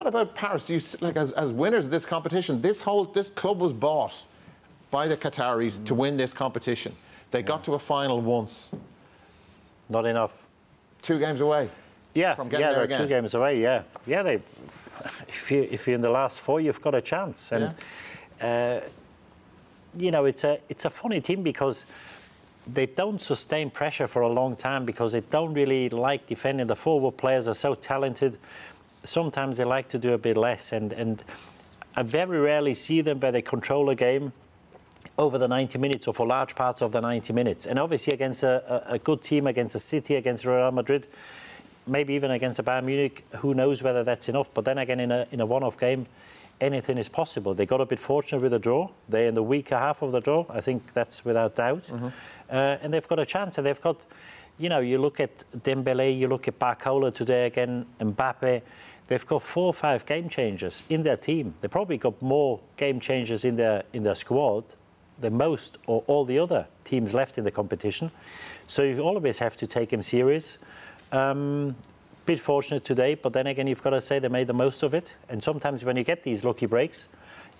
about Paris? Do you like as winners of this competition? This club was bought by the Qataris to win this competition. They got to a final once. Not enough. 2 games away. Yeah, from getting there again. 2 games away. Yeah. They. If you're in the last 4, you've got a chance. And you know, it's a funny team because they don't sustain pressure for a long time because they don't really like defending. The forward players are so talented. Sometimes they like to do a bit less, and I very rarely see them where they control a game over the 90 minutes or for large parts of the 90 minutes. And obviously against a good team, against a City, against Real Madrid, maybe even against a Bayern Munich, who knows whether that's enough. But then again, in a one-off game, anything is possible. They got a bit fortunate with the draw. They're in the weaker half of the draw. I think that's without doubt. And they've got a chance. And they've got, you know, you look at Dembele, you look at Barcola today again, Mbappe. They've got 4 or 5 game changers in their team. They probably got more game changers in their squad than most or all the other teams left in the competition. So you always have to take them serious. Bit fortunate today, but then again, you've got to say they made the most of it. And sometimes when you get these lucky breaks,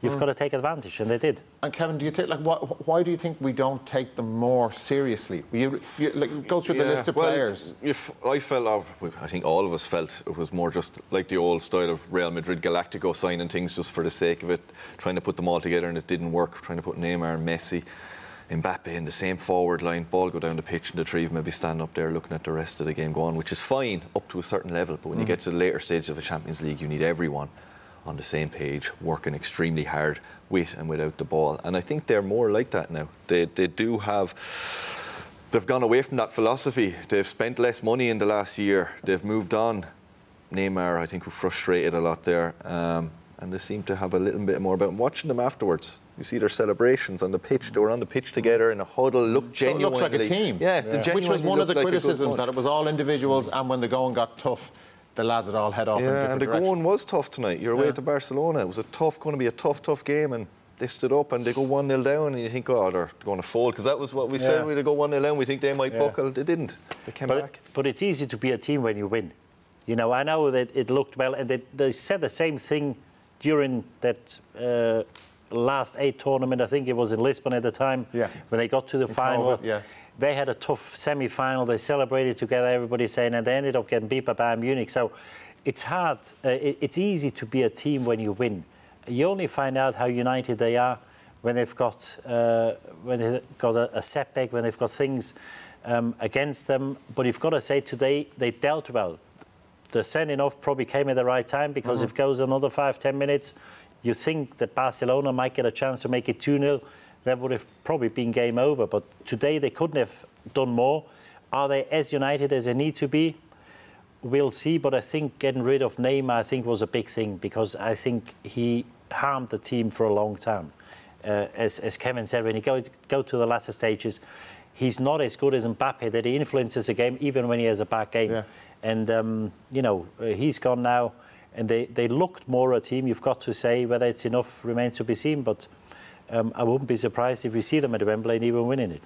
you've got to take advantage, and they did. And Kevin, do you think, like, why do you think we don't take them more seriously? You like, go through the list of players. I think all of us felt it was more just like the old style of Real Madrid Galactico signing things just for the sake of it, trying to put them all together, and it didn't work. Trying to put Neymar and Messi, Mbappe in the same forward line, ball go down the pitch, and the three maybe stand up there looking at the rest of the game go on, which is fine up to a certain level. But when you get to the later stages of the Champions League, you need everyone on the same page, working extremely hard with and without the ball. And I think they're more like that now. They've gone away from that philosophy. They've spent less money in the last year. They've moved on. Neymar, I think, was frustrated a lot there. And they seem to have a little bit more about them. Watching them afterwards, you see their celebrations on the pitch. They were on the pitch together in a huddle, looked genuinely. So it looks like a team. Yeah. Which was one of the criticisms, that it was all individuals, and when the going got tough, the lads would all head off in different and the directions. going was tough tonight. You're away to Barcelona. It was going to be a tough game, and they stood up and they go 1-0 down, and you think, oh, they're going to fold, because that was what we said. We'd go 1-0 down. We think they might buckle. They didn't. They came back. But it's easy to be a team when you win. You know, I know that it looked well, and they said the same thing during that last 8 tournament. I think it was in Lisbon at the time, when they got to the final. They had a tough semi-final. They celebrated together, everybody saying, and they ended up getting beat by Bayern Munich. So it's hard. It's easy to be a team when you win. You only find out how united they are when they've got a setback, when they've got things against them. But you've got to say today they dealt well. The sending off probably came at the right time, because if it goes another 5-10 minutes, you think that Barcelona might get a chance to make it 2-0. That would have probably been game over. But today they couldn't have done more. Are they as united as they need to be? We'll see. But I think getting rid of Neymar, I think, was a big thing, because I think he harmed the team for a long time. As Kevin said, when you go to the latter stages, he's not as good as Mbappe, that he influences the game even when he has a bad game. And, you know, he's gone now, and they looked more a team, you've got to say. Whether it's enough remains to be seen, but I wouldn't be surprised if we see them at Wembley and even winning it.